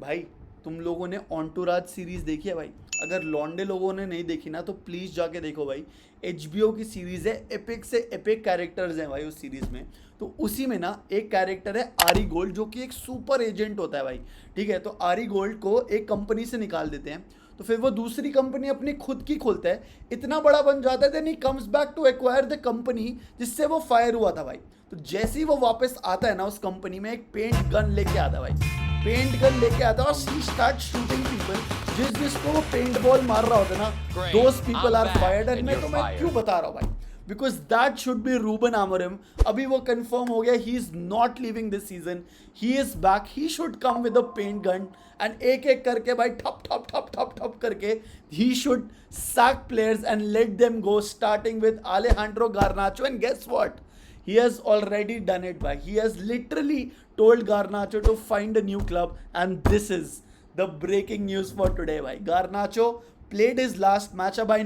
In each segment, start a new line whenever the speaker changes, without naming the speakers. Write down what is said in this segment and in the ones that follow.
भाई तुम लोगों ने ऑन्टूराज सीरीज देखी है भाई? अगर लॉन्डे लोगों ने नहीं देखी ना तो प्लीज जाके देखो भाई। HBO की सीरीज है, एपिक से एपिक कैरेक्टर्स हैं भाई उस सीरीज में। तो उसी में ना एक कैरेक्टर है आरी गोल्ड, जो कि एक सुपर एजेंट होता है भाई। ठीक है, तो आरी गोल्ड को एक कंपनी से निकाल देते हैं, तो फिर वो दूसरी कंपनी अपनी खुद की खोलता है, इतना बड़ा बन जाता है, then he comes back to acquire the company जिससे वो फायर हुआ था भाई। तो जैसे ही वो वापस आता है ना उस कंपनी में, एक पेंट गन लेके आता है भाई। पेंट गन लेके आता है और शी स्टार्ट शूटिंग पीपल। जिसको वो पेंट बॉल मार रहा होता है ना, those people are fired. And मैं क्यों बता रहा हूँ भाई, because that should be Ruben Amorim. अभी वो कंफर्म हो गया, he is not leaving this season, he is back, he should come with a paint gun and एक एक करके भाई ठप ठप ठप ठप ठप करके he should sack players and let them go, starting with Alejandro Garnacho. And guess what? He has already done it, bhai. He has literally told Garnacho to find a new club, and this is the breaking news for today, bhai. Garnacho played his last match. अब I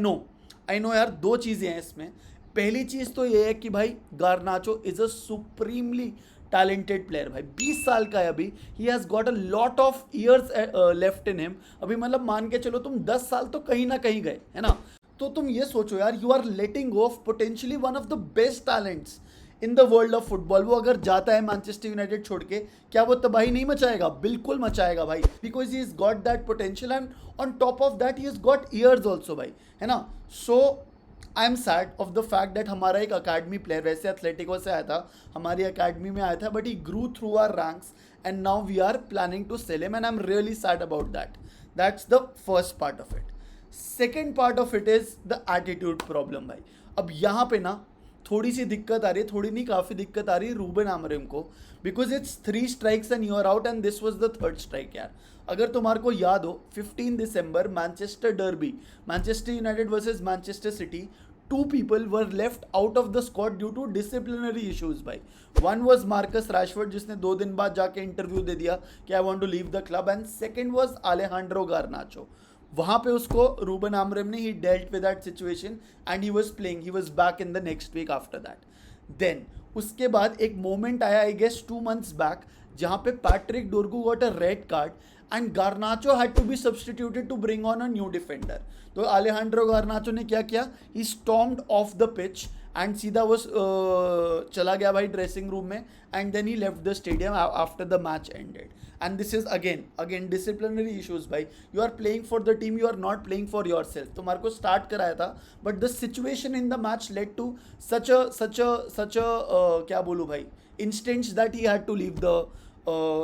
know यार, दो चीज़ें हैं इसमें। पहली चीज़ तो ये है कि भाई Garnacho is a supremely talented player भाई। 20 साल का है अभी, he has got a lot of years left in him. अभी मतलब मान के चलो तुम 10 साल तो कहीं ना कहीं गए, है ना? तो तुम ये सोचो यार, you are letting off potentially one of the best talents in the world of football. वो अगर जाता है मैनचेस्टर यूनाइटेड छोड़ के, क्या वो तबाही नहीं मचाएगा? बिल्कुल मचाएगा भाई, because he is got that potential and on top of that he is got years also भाई, है ना? So I am sad of the fact that हमारा एक अकेडमी प्लेयर, वैसे एथलेटिको से आया था, हमारी अकेडमी में आया था, but he grew through our ranks and now we are planning to sell him and I am really sad about that. That's the first part of it. Second part of it is the attitude problem भाई। अब यहाँ पे ना थोड़ी सी दिक्कत आ रही है, थोड़ी नहीं काफ़ी दिक्कत आ रही है रूबन आमोरिम को, because it's 3 strikes and you are out and this was the third strike यार। अगर तुम्हारे को याद हो, 15 दिसंबर Manchester derby, Manchester United versus Manchester City, two people were left out of the squad due to disciplinary issues भाई। one was Marcus Rashford, जिसने 2 दिन बाद जाके इंटरव्यू दे दिया कि I want to leave the club, and second was Alejandro Garnacho। वहाँ पे उसको रूबन आमोरिम ने he dealt with that situation and he was playing, he was back in the next week after that. Then उसके बाद एक moment आया, I guess 2 months बैक, जहाँ पे Patrick Dorgu got a red card and Garnacho had to be substituted to bring on a new defender. तो Alejandro Garnacho ने क्या किया, he stormed off the pitch and सीधा वो चला गया भाई ड्रेसिंग रूम में, and then he left the stadium after the match ended. And this is again disciplinary issues भाई। You are playing for the team, you are not playing for your self. तुम्हारे को start कराया था, but the situation in the match led to such a क्या बोलूँ भाई, instants that he had to leave the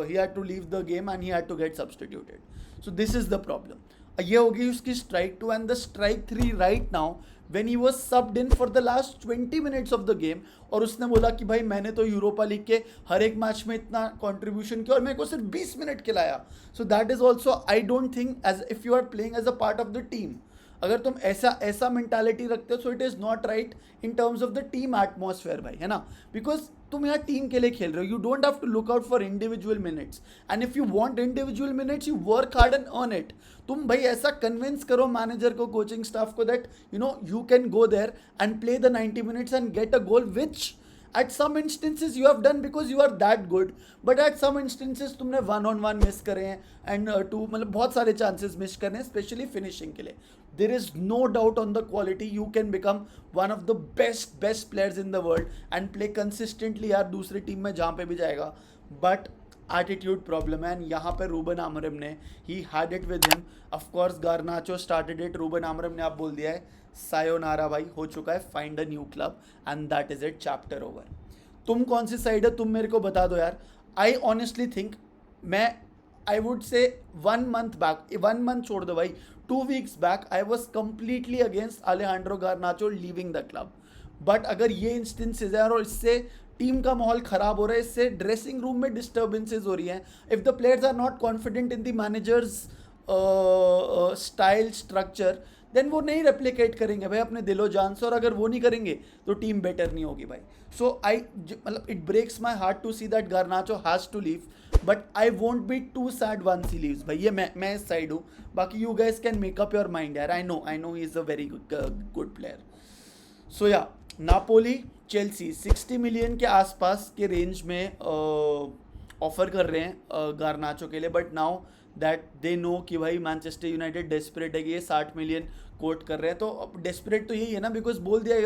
he had to leave the game and he had to get substituted. So this is the problem. ये हो गई उसकी strike 2 and the strike 3 right now when he was subbed in for the last 20 minutes of the game, और उसने बोला कि भाई मैंने तो यूरोपा लीग के हर एक मैच में इतना कंट्रीब्यूशन किया और मेरे को सिर्फ 20 मिनट खिलाया। So that is also, I don't think as if you are playing as a part of the team, अगर तुम ऐसा मेंटालिटी रखते हो, so it is not right in terms of the team atmosphere भाई, है ना? Because तुम यहाँ टीम के लिए खेल रहे हो, you don't have to look out for individual minutes, and if you want individual minutes you work hard and earn it. तुम भाई ऐसा कन्विंस करो मैनेजर को, कोचिंग स्टाफ को, that you know you can go there and play the 90 minutes and get a goal, which at some instances you have done because you are that good, but at some instances तुमने 1-on-1 miss करे हैं and 2 मतलब बहुत सारे chances miss करने हैं, specially finishing के लिए। There is no doubt on the quality, you can become one of the best players in the world and play consistently यार दूसरी टीम में जहाँ पे भी जाएगा, बट एटीट्यूड प्रॉब्लम है। एंड यहाँ पे रूबन आमोरिम ने he had it with him. Of course Garnacho started it, Ruben Amorim ने आप बोल दिया है सायोनारा भाई, हो चुका है, find a new club and that is it, chapter over. तुम कौन सी साइड है, तुम मेरे को बता दो यार। आई ऑनेस्टली थिंक, मैं I would say 1 month back, 1 month छोड़ दो भाई, 2 weeks back I was completely against अलेहांड्रो Garnacho leaving the club. But अगर ये इंस्टेंसेज है और इससे टीम का माहौल खराब हो रहा है, इससे ड्रेसिंग रूम में डिस्टर्बेंसेज हो रही हैं, if the players are not confident in the manager's style structure, then वो नहीं रेप्लिकेट करेंगे भाई अपने दिलो जान से, और अगर वो नहीं करेंगे तो टीम बेटर नहीं होगी भाई। सो आई मतलब it breaks my heart to see that Garnacho has to leave, but I won't be too sad once he leaves भाई। ये मैं इस साइड हूँ, बाकी you guys can make up your mind यार। I know he is a very good player. So या Napoli Chelsea 60 million के आसपास के रेंज में ऑफर कर रहे हैं गार्नाचो के लिए, but now that they know कि भाई मैनचेस्टर यूनाइटेड डेस्परेट है कि ये 60 मिलियन कोट कर रहे हैं, तो अब डेस्परेट तो यही है ना, बिकॉज बोल दिया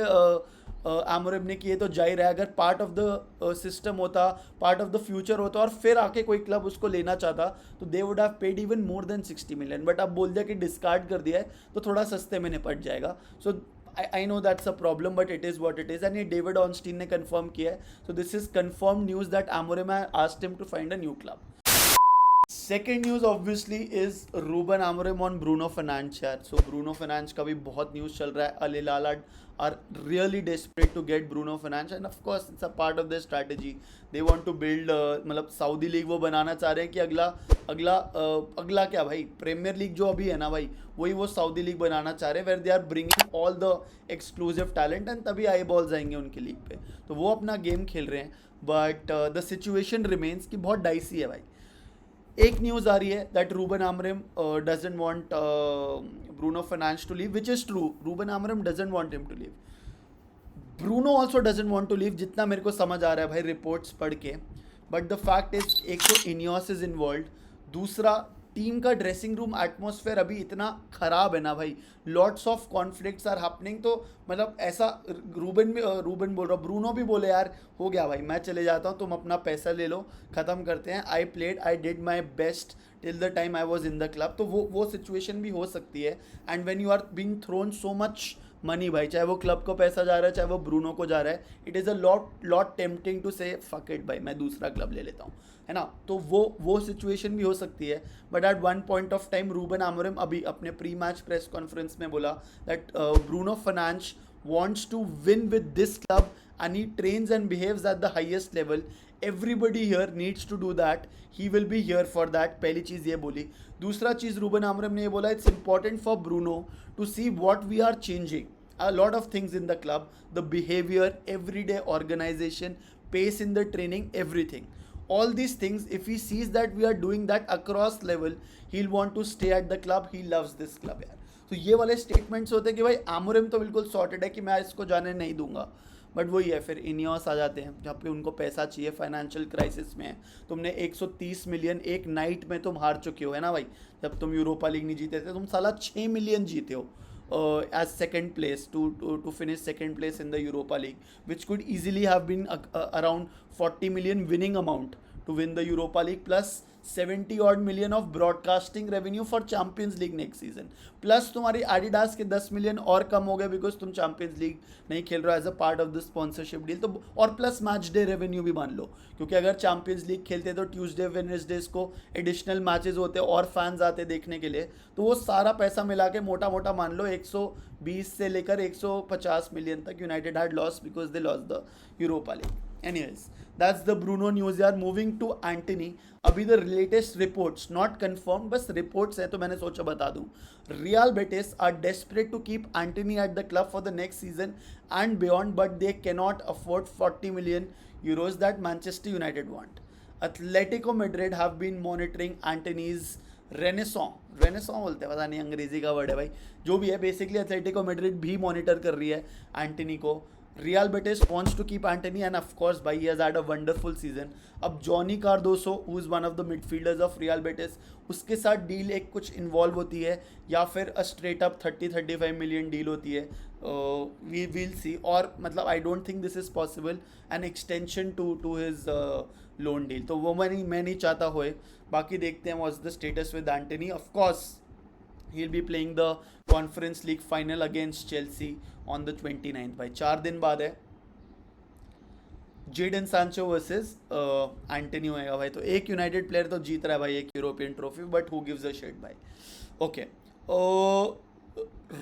आमोरिम ने कि ये तो जा ही रहा है। अगर पार्ट ऑफ द सिस्टम होता, पार्ट ऑफ द फ्यूचर होता और फिर आके कोई क्लब उसको लेना चाहता, तो they would have paid even more than 60 million, but अब बोल दिया कि डिस्कार्ड कर दिया है तो थोड़ा सस्ते में निपट जाएगा। So I know that's a problem, but it is what it is, and ये डेविड ऑनस्टीन ने कंफर्म किया है। So this is confirm news that Amorim asked him to find a new club. Second news obviously is Ruben Amorim on Bruno Fernandes यार। So Bruno Fernandes का भी बहुत news चल रहा है। Al Hilal are really desperate to get Bruno Fernandes, and of course it's a part of their strategy. They want to build, मतलब Saudi league वो बनाना चाह रहे हैं कि अगला क्या भाई, प्रीमियर लीग जो अभी है ना भाई, वही वो सऊदी लीग बनाना चाह रहे हैं, where they are bringing all the exclusive talent, and तभी आई बॉल्स आएंगे उनकी लीग पे, तो वो अपना गेम खेल रहे हैं। बट द सिचुएशन रिमेन्स कि बहुत डाइसी है भाई। एक न्यूज़ आ रही है that Ruben Amorim doesn't want Bruno Fernandes to leave, which is true. Ruben Amorim doesn't want him to leave, Bruno also doesn't want to leave, जितना मेरे को समझ आ रहा है भाई रिपोर्ट्स पढ़ के। बट द फैक्ट इज, एक तो इनियोस इज इन्वॉल्व, दूसरा टीम का ड्रेसिंग रूम एटमॉस्फेयर अभी इतना खराब है ना भाई, lots of conflicts are happening. तो मतलब ऐसा रूबन बोल रहा, ब्रूनो भी बोले यार हो गया भाई, मैं चले जाता हूँ, तुम अपना पैसा ले लो, ख़त्म करते हैं, I did my best till the time I was in the club. तो वो सिचुएशन भी हो सकती है। And when you are being thrown so much money भाई, चाहे वो क्लब को पैसा जा रहा है, चाहे वो ब्रूनो को जा रहा है, it is a lot tempting to say fuck it भाई, मैं दूसरा क्लब ले लेता हूँ, है ना। तो वो सिचुएशन भी हो सकती है। But at one point of time Ruben Amorim अभी अपने प्री मैच प्रेस कॉन्फ्रेंस में बोला that Bruno Fernandes wants to win with this club and he trains and behaves at the highest level. Everybody here needs to do that. He will be here for that. पहली चीज़ ये बोली। दूसरा चीज़ Ruben Amorim ने ये बोला, it's important for Bruno to see what we are changing. A lot of things in the club, the behavior, everyday organization, pace in the training, everything. All these things, if he sees that we are doing that across level, he'll want to stay at the club. He loves this club यार। तो ये वाले statements होते हैं कि भाई आमोरिम तो बिल्कुल सॉर्टेड है कि मैं इसको जाने नहीं दूंगा। बट वही है, फिर इनियोस आ जाते हैं जहाँ पे उनको पैसा चाहिए, फाइनेंशियल क्राइसिस में है। तुमने 130 मिलियन एक नाइट में तुम हार चुके हो, है ना भाई। जब तुम यूरोपा लीग नहीं जीते थे, तुम साला 6 मिलियन जीते हो as second place to finish second place in the Europa League, which could easily have been around 40 million winning amount to win the Europa League, plus 70 odd million of broadcasting revenue for Champions League next season, plus तुम्हारी Adidas के 10 million और कम हो गए because तुम champions league नहीं खेल रहे हो as a part of the sponsorship deal. तो और प्लस मैच डे रेवेन्यू भी मान लो, क्योंकि अगर चैंपियंस लीग खेलते तो ट्यूसडे वेडनेसडेज को एडिशनल मैचेस होते और फैंस आते देखने के लिए, तो वो सारा पैसा मिला के मोटा मोटा मान लो 120 से लेकर 150 मिलियन तक United had loss because they loss the Europa league. Anyways, that's the Bruno news यार। Moving to Antony, अभी the latest reports, not confirmed, बस reports है तो मैंने सोचा बता दूँ। Real Betis are desperate to keep Antony at the club for the next season and beyond, but they cannot afford 40 million euros that Manchester United want. Atletico Madrid have been monitoring Antony's Renaissance बोलते हैं, पता नहीं अंग्रेजी का word है भाई, जो भी है। बेसिकली एथलेटिको मैड्रिड भी मॉनिटर कर रही है एंटनी को। Real Betis wants to keep Antony, and of course भाई he has had a wonderful season. अब Johnny Cardoso who is one of the midfielders of Real Betis, उसके साथ deal एक कुछ इन्वॉल्व होती है या फिर a straight up 30-35 million deal होती है, वी विल सी। और मतलब I don't think this is possible an extension to his loan deal, तो वो मैं नहीं चाहता होए। बाकी देखते हैं what's the status with Antony. Of course he'll be playing the Conference League final against Chelsea on the 29th भाई, 4 दिन बाद है। जेडन सांचो वर्सेस एंटनी होएगा भाई। तो एक यूनाइटेड प्लेयर तो जीत रहा है भाई एक European trophy, but who gives a shit भाई। Okay,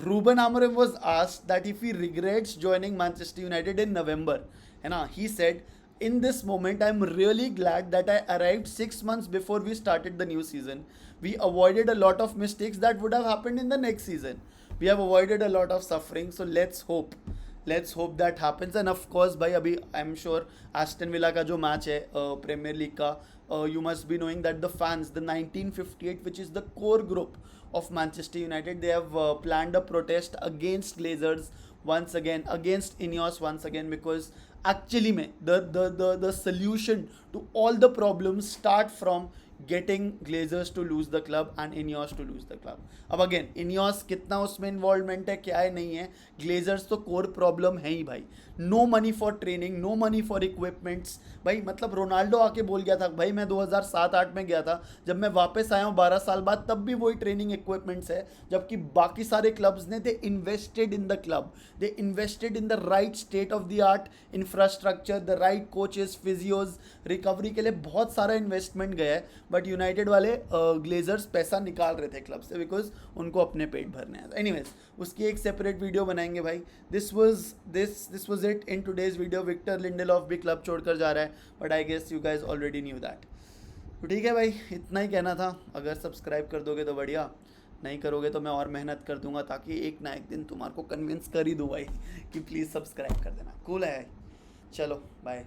Ruben Amorim was asked that if he regrets joining Manchester United in नवंबर, है ना, he said in this moment I'm really glad that I arrived 6 months before we started the new season. We avoided a lot of mistakes that would have happened in the next season. We have avoided a lot of suffering, so let's hope that happens. And of course भाई अभी I'm sure Aston Villa का जो match है premiere league का, you must be knowing that the fans, the 1958, which is the core group of Manchester United, they have planned a protest against Glazers once again, against Ineos once again, because actually में the solution तो all the problems start from getting Glazers to lose the club and Ineos to lose the club. अब again Ineos कितना उसमें involvement है क्या है नहीं है, ग्लेजर्स तो कोर प्रॉब्लम है ही भाई. No money for training, no money for equipments भाई. मतलब रोनाल्डो आके बोल गया था भाई मैं 2007-8 में गया था, जब मैं वापस आया हूँ 12 साल बाद तब भी वही ट्रेनिंग इक्विपमेंट्स है, जबकि बाकी सारे क्लब्स ने they invested in the club, they invested in the right state of the art infrastructure, the right coaches, physios, recovery के लिए बहुत सारा इन्वेस्टमेंट गया है. बट यूनाइटेड वाले ग्लेजर्स पैसा निकाल रहे थे क्लब से बिकॉज उनको अपने पेट भरने हैं. एनीवेज उसकी एक सेपरेट वीडियो बनाएंगे भाई. This was it in today's video. Victor Lindelof भी क्लब छोड़कर जा रहा है, but I guess you guys already knew that. तो ठीक है भाई, इतना ही कहना था. अगर सब्सक्राइब कर दोगे तो बढ़िया, नहीं करोगे तो मैं और मेहनत कर दूंगा ताकि एक ना एक दिन तुम्हारे को कन्विंस कर ही दूँ भाई कि प्लीज़ सब्सक्राइब कर देना. कूल है. चलो बाय.